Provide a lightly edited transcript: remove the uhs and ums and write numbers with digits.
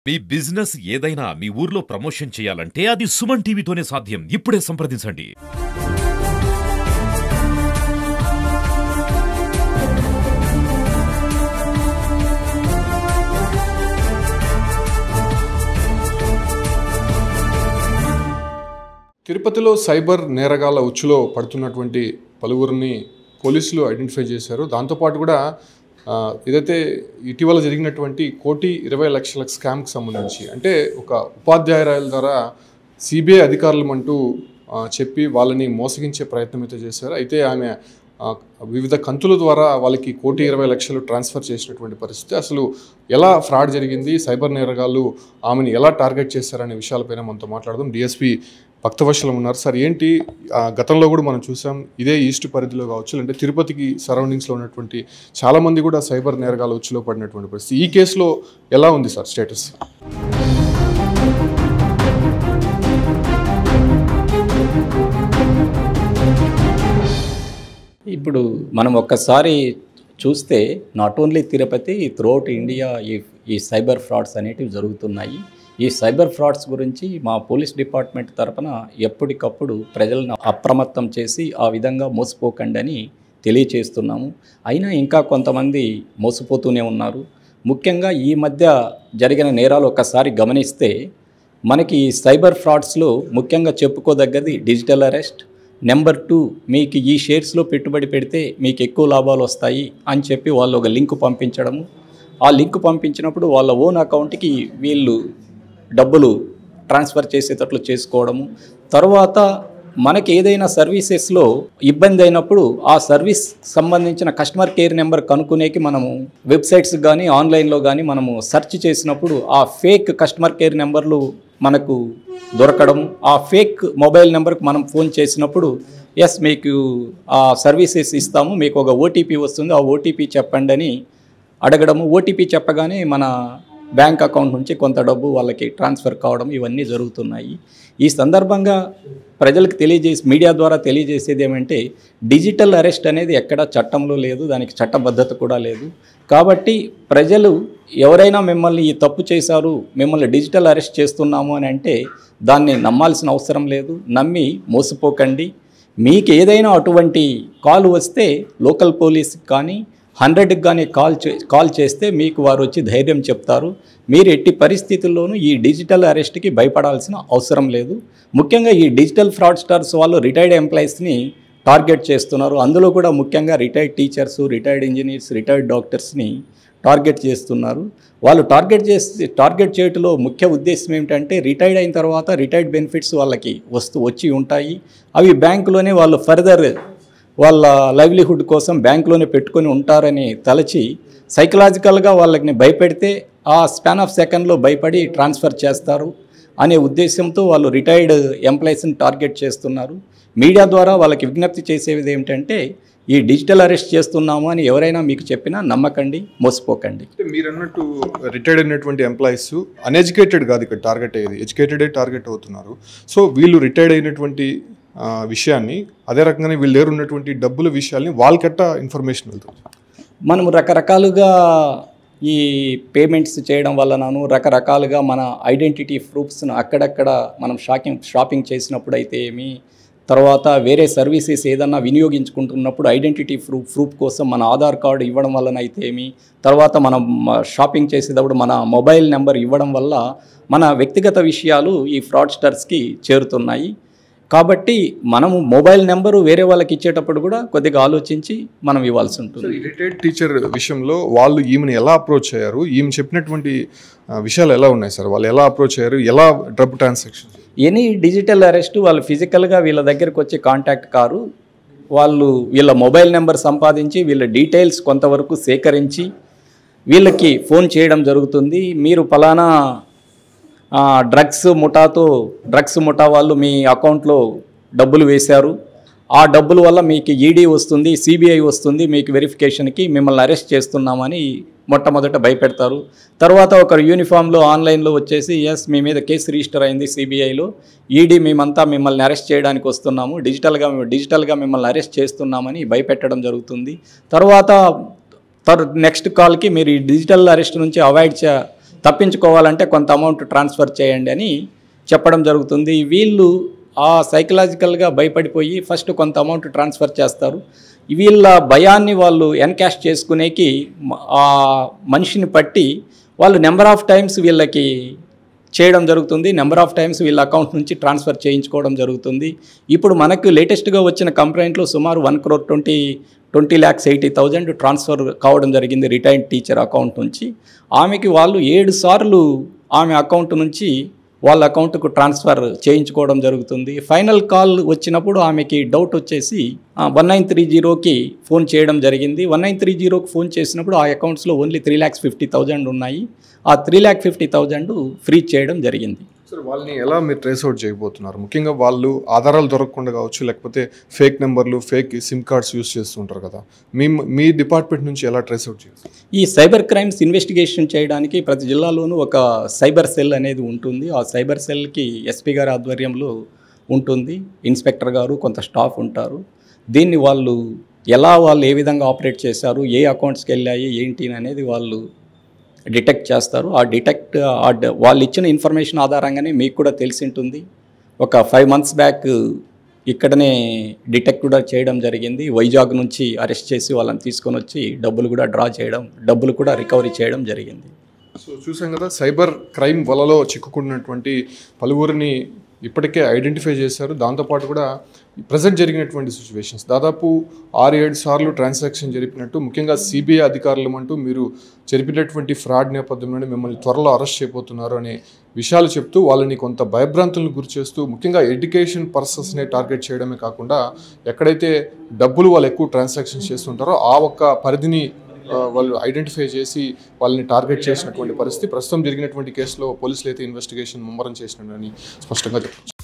మీ business ఏదైనా మీ ఊర్లో promotion చేయాలంటే అది సుమన్ టీవీతోనే సాధ్యం. ఇప్పుడే సంప్రదించండి. తిరుపతిలో సైబర్ నేరగాళ్ల ఉచ్చులో పడుతున్నటువంటి పలువురిని పోలీసులు ఐడెంటిఫై చేశారు. దాంతోపాటు కూడా ఏదైతే ఇటీవల జరిగినటువంటి 1,20,00,000 స్కామ్కి సంబంధించి అంటే ఒక ఉపాధ్యాయురాల ద్వారా సిబిఐ అధికారులమంటూ చెప్పి వాళ్ళని మోసగించే ప్రయత్నం అయితే చేశారు. అయితే ఆమె వివిధ కంతుల ద్వారా వాళ్ళకి 1,20,00,000 ట్రాన్స్ఫర్ చేసినటువంటి పరిస్థితి. అసలు ఎలా ఫ్రాడ్ జరిగింది, సైబర్ నేరగాళ్ళు ఆమెను ఎలా టార్గెట్ చేశారనే విషయాలపైన మనతో మాట్లాడదాం. డిఎస్పీ భక్తవత్సలం ఉన్నారు. సార్, ఏంటి గతంలో కూడా మనం చూసాం ఇదే ఈస్ట్ పరిధిలో కావచ్చు, అంటే తిరుపతికి సరౌండింగ్స్లో ఉన్నటువంటి చాలామంది కూడా సైబర్ నేరగాల ఉచ్చులో పడినటువంటి పరిస్థితి. ఈ కేసులో ఎలా ఉంది సార్ స్టేటస్? ఇప్పుడు మనం ఒక్కసారి చూస్తే not only Tirupati, throughout India ఈ సైబర్ ఫ్రాడ్స్ అనేటివి జరుగుతున్నాయి. ఈ సైబర్ ఫ్రాడ్స్ గురించి మా పోలీస్ డిపార్ట్మెంట్ తరఫున ఎప్పటికప్పుడు ప్రజలను అప్రమత్తం చేసి ఆ విధంగా మోసపోకండి అని తెలియచేస్తున్నాము. అయినా ఇంకా కొంతమంది మోసపోతూనే ఉన్నారు. ముఖ్యంగా ఈ మధ్య జరిగిన నేరాలు ఒక్కసారి గమనిస్తే మనకి సైబర్ ఫ్రాడ్స్లో ముఖ్యంగా చెప్పుకోదగ్గది డిజిటల్ అరెస్ట్. నెంబర్ 2, మీకు ఈ షేర్స్లో పెట్టుబడి పెడితే మీకు ఎక్కువ లాభాలు వస్తాయి అని చెప్పి వాళ్ళు ఒక లింక్ పంపించడము. ఆ లింక్ పంపించినప్పుడు వాళ్ళ ఓన్ అకౌంట్కి వీళ్ళు డబ్బులు ట్రాన్స్ఫర్ చేసేటట్లు చేసుకోవడము. తర్వాత మనకి ఏదైనా సర్వీసెస్లో ఇబ్బంది అయినప్పుడు ఆ సర్వీస్ సంబంధించిన కస్టమర్ కేర్ నెంబర్ కనుక్కునేకి మనము వెబ్సైట్స్ కానీ ఆన్లైన్లో కానీ మనము సెర్చ్ చేసినప్పుడు ఆ ఫేక్ కస్టమర్ కేర్ నెంబర్లు మనకు దొరకడము. ఆ ఫేక్ మొబైల్ నెంబర్కి మనం ఫోన్ చేసినప్పుడు ఎస్ మీకు ఆ సర్వీసెస్ ఇస్తాము, మీకు ఒక ఓటీపీ వస్తుంది, ఆ ఓటీపీ చెప్పండి అని అడగడము. ఓటీపీ చెప్పగానే మన బ్యాంక్ అకౌంట్ నుంచి కొంత డబ్బు వాళ్ళకి ట్రాన్స్ఫర్ కావడం, ఇవన్నీ జరుగుతున్నాయి. ఈ సందర్భంగా ప్రజలకు మీడియా ద్వారా తెలియజేసేది ఏమంటే డిజిటల్ అరెస్ట్ అనేది ఎక్కడా చట్టంలో లేదు, దానికి చట్టబద్ధత కూడా లేదు. కాబట్టి ప్రజలు ఎవరైనా మిమ్మల్ని ఈ తప్పు చేశారు, మిమ్మల్ని డిజిటల్ అరెస్ట్ చేస్తున్నాము అని అంటే దాన్ని నమ్మాల్సిన అవసరం లేదు. నమ్మి మోసపోకండి. మీకు ఏదైనా అటువంటి కాల్ వస్తే లోకల్ పోలీస్కి కానీ 100కి కానీ కాల్ చేస్తే మీకు వారు వచ్చి ధైర్యం చెప్తారు. మీరు ఎట్టి పరిస్థితుల్లోనూ ఈ డిజిటల్ అరెస్ట్కి భయపడాల్సిన అవసరం లేదు. ముఖ్యంగా ఈ డిజిటల్ ఫ్రాడ్స్టర్స్ వాళ్ళు రిటైర్డ్ ఎంప్లాయీస్ని టార్గెట్ చేస్తున్నారు. అందులో కూడా ముఖ్యంగా retired teachers, retired engineers, retired డాక్టర్స్ని టార్గెట్ చేస్తున్నారు. వాళ్ళు టార్గెట్ చేయటంలో ముఖ్య ఉద్దేశం ఏమిటంటే రిటైర్డ్ అయిన తర్వాత రిటైర్డ్ బెనిఫిట్స్ వాళ్ళకి వచ్చి ఉంటాయి. అవి బ్యాంకులోనే వాళ్ళు ఫర్దర్ వాళ్ళ లైవ్లీహుడ్ కోసం బ్యాంకులోనే పెట్టుకొని ఉంటారని తలచి సైకలాజికల్గా వాళ్ళని భయపెడితే ఆ స్పాన్ ఆఫ్ సెకండ్లో భయపడి ట్రాన్స్ఫర్ చేస్తారు అనే ఉద్దేశంతో వాళ్ళు రిటైర్డ్ ఎంప్లాయీస్ని టార్గెట్ చేస్తున్నారు. మీడియా ద్వారా వాళ్ళకి విజ్ఞప్తి చేసేది ఏమిటంటే ఈ డిజిటల్ అరెస్ట్ చేస్తున్నాము అని ఎవరైనా మీకు చెప్పినా నమ్మకండి, మోసపోకండి. మీరు అన్నట్టు రిటైర్డ్ అయినటువంటి ఎంప్లాయీస్ అన్ఎడ్యుకేటెడ్ కాదు ఇక్కడ టార్గెట్ అయ్యేది, ఎడ్యుకేటెడే టార్గెట్ అవుతున్నారు. సో వీళ్ళు రిటైర్డ్ అయినటువంటి విషయాన్ని, అదే రకంగానే వీళ్ళు దగ్గర ఉన్నటువంటి డబ్బుల విషయాల్ని వాళ్ళకట్ట ఇన్ఫర్మేషన్ వెళ్తుంది. మనం రకరకాలుగా ఈ పేమెంట్స్ చేయడం వలనను రకరకాలుగా మన ఐడెంటిటీ ప్రూఫ్స్ను అక్కడక్కడ మనం షాపింగ్ చేసినప్పుడు అయితే ఏమి, తర్వాత వేరే సర్వీసెస్ ఏదన్నా వినియోగించుకుంటున్నప్పుడు ఐడెంటిటీ ప్రూఫ్ కోసం మన ఆధార్ కార్డు ఇవ్వడం వలన అయితే ఏమి, తర్వాత మనం షాపింగ్ చేసేటప్పుడు మన మొబైల్ నెంబర్ ఇవ్వడం వల్ల మన వ్యక్తిగత విషయాలు ఈ ఫ్రాడ్స్టర్స్కి చేరుతున్నాయి. కాబట్టి మనము మొబైల్ నెంబరు వేరే వాళ్ళకి ఇచ్చేటప్పుడు కూడా కొద్దిగా ఆలోచించి మనం ఇవ్వాల్సి ఉంటుంది. రిటైర్డ్ టీచర్ విషయంలో వాళ్ళు ఈమెను ఎలా అప్రోచ్ అయ్యారు, ఈమె చెప్పినటువంటి విషయాలు ఎలా ఉన్నాయి సార్? వాళ్ళు ఎలా అప్రోచ్ అయ్యారు, ఎలా డబ్బు ట్రాన్సాక్షన్? ఎనీ డిజిటల్ అరెస్ట్ వాళ్ళు ఫిజికల్గా వీళ్ళ దగ్గరికి వచ్చి కాంటాక్ట్ కారు. వాళ్ళు వీళ్ళ మొబైల్ నెంబర్ సంపాదించి వీళ్ళ డీటెయిల్స్ కొంతవరకు సేకరించి వీళ్ళకి ఫోన్ చేయడం జరుగుతుంది. మీరు ఫలానా డ్రగ్స్ ముఠా వాళ్ళు మీ అకౌంట్లో డబ్బులు వేశారు, ఆ డబ్బుల వల్ల మీకు ఈడీ వస్తుంది, సిబిఐ వస్తుంది, మీకు వెరిఫికేషన్కి మిమ్మల్ని అరెస్ట్ చేస్తున్నామని మొట్టమొదట భయపెడతారు. తర్వాత ఒకరు యూనిఫామ్లో ఆన్లైన్లో వచ్చేసి ఎస్ మీ మీద కేసు రిజిస్టర్ అయింది సిబిఐలో, ఈడీ మేమంతా మిమ్మల్ని అరెస్ట్ చేయడానికి వస్తున్నాము, డిజిటల్గా మిమ్మల్ని అరెస్ట్ చేస్తున్నామని భయపెట్టడం జరుగుతుంది. తర్వాత నెక్స్ట్ కాల్కి మీరు ఈ డిజిటల్ అరెస్ట్ నుంచి తప్పించుకోవాలంటే కొంత అమౌంట్ ట్రాన్స్ఫర్ చేయండి అని చెప్పడం జరుగుతుంది. వీళ్ళు ఆ సైకలాజికల్గా భయపడిపోయి ఫస్ట్ కొంత అమౌంట్ ట్రాన్స్ఫర్ చేస్తారు. వీళ్ళ భయాన్ని వాళ్ళు ఎన్కాష్ చేసుకునేకి ఆ మనిషిని పట్టి వాళ్ళు నెంబర్ ఆఫ్ టైమ్స్ వీళ్ళకి చేయడం జరుగుతుంది. నెంబర్ ఆఫ్ టైమ్స్ వీళ్ళ అకౌంట్ నుంచి ట్రాన్స్ఫర్ చేయించుకోవడం జరుగుతుంది. ఇప్పుడు మనకు లేటెస్ట్గా వచ్చిన కంప్లైంట్లో సుమారు 1,20,80,000 ట్రాన్స్ఫర్ కావడం జరిగింది రిటైర్డ్ టీచర్ అకౌంట్ నుంచి. ఆమెకి వాళ్ళు 7 సార్లు ఆమె అకౌంట్ నుంచి వాళ్ళ అకౌంట్కు ట్రాన్స్ఫర్ చేయించుకోవడం జరుగుతుంది. ఫైనల్ కాల్ వచ్చినప్పుడు ఆమెకి డౌట్ వచ్చేసి 1930కి ఫోన్ చేయడం జరిగింది. 1930కి ఫోన్ చేసినప్పుడు ఆ అకౌంట్స్లో ఓన్లీ 3,50,000 ఉన్నాయి. ఆ 3,50,000 ఫ్రీజ్ చేయడం జరిగింది. సార్ వాళ్ళని ఎలా మీరు ట్రేస్ అవుట్ చేయబోతున్నారు? ముఖ్యంగా వాళ్ళు ఆధారాలు దొరకకుండా కావచ్చు, లేకపోతే ఫేక్ నెంబర్లు, ఫేక్ సిమ్ కార్డ్స్ యూస్ చేస్తుంటారు కదా, మీ డిపార్ట్మెంట్ నుంచి ఎలా ట్రేస్ అవుట్ చేస్తారు? ఈ సైబర్ క్రైమ్స్ ఇన్వెస్టిగేషన్ చేయడానికి ప్రతి జిల్లాలోనూ ఒక సైబర్ సెల్ అనేది ఉంటుంది. ఆ సైబర్ సెల్కి ఎస్పీ గారి ఆధ్వర్యంలో ఉంటుంది. ఇన్స్పెక్టర్ గారు, కొంత స్టాఫ్ ఉంటారు. దీన్ని వాళ్ళు ఏ విధంగా ఆపరేట్ చేశారు, ఏ అకౌంట్స్కి వెళ్ళాయి ఏంటి అనేది వాళ్ళు డిటెక్ట్ చేస్తారు. వాళ్ళు ఇచ్చిన ఇన్ఫర్మేషన్ ఆధారంగానే మీకు కూడా తెలిసి ఉంటుంది. ఒక 5 months బ్యాక్ ఇక్కడనే డిటెక్ట్ కూడా చేయడం జరిగింది. వైజాగ్ నుంచి అరెస్ట్ చేసి వాళ్ళని తీసుకొని వచ్చి డబ్బులు కూడా రికవరీ చేయడం జరిగింది. సో చూసాం కదా, సైబర్ క్రైమ్ వలలో చిక్కుకున్నటువంటి పలువురిని ఇప్పటికే ఐడెంటిఫై చేశారు. దాంతోపాటు కూడా ప్రజెంట్ జరిగినటువంటి సిచ్యువేషన్స్ దాదాపు 6-7 సార్లు ట్రాన్సాక్షన్ జరిపినట్టు, ముఖ్యంగా సిబిఐ అధికారులు అంటూ మీరు జరిపినటువంటి ఫ్రాడ్ నేపథ్యంలోనే మిమ్మల్ని త్వరలో అరెస్ట్ చేయబోతున్నారు అనే విషయాలు చెప్తూ వాళ్ళని కొంత భయభ్రాంతులను గురి చేస్తూ, ముఖ్యంగా ఎడ్యుకేషన్ పర్సన్స్నే టార్గెట్ చేయడమే కాకుండా ఎక్కడైతే డబ్బులు వాళ్ళు ఎక్కువ ట్రాన్సాక్షన్స్ చేస్తుంటారో ఆ ఒక్క పరిధిని వాళ్ళు ఐడెంటిఫై చేసి వాళ్ళని టార్గెట్ చేసినటువంటి పరిస్థితి. ప్రస్తుతం జరిగినటువంటి కేసులో పోలీసులు అయితే ఇన్వెస్టిగేషన్ ముమ్మరం చేసినని స్పష్టంగా చెప్పచ్చు.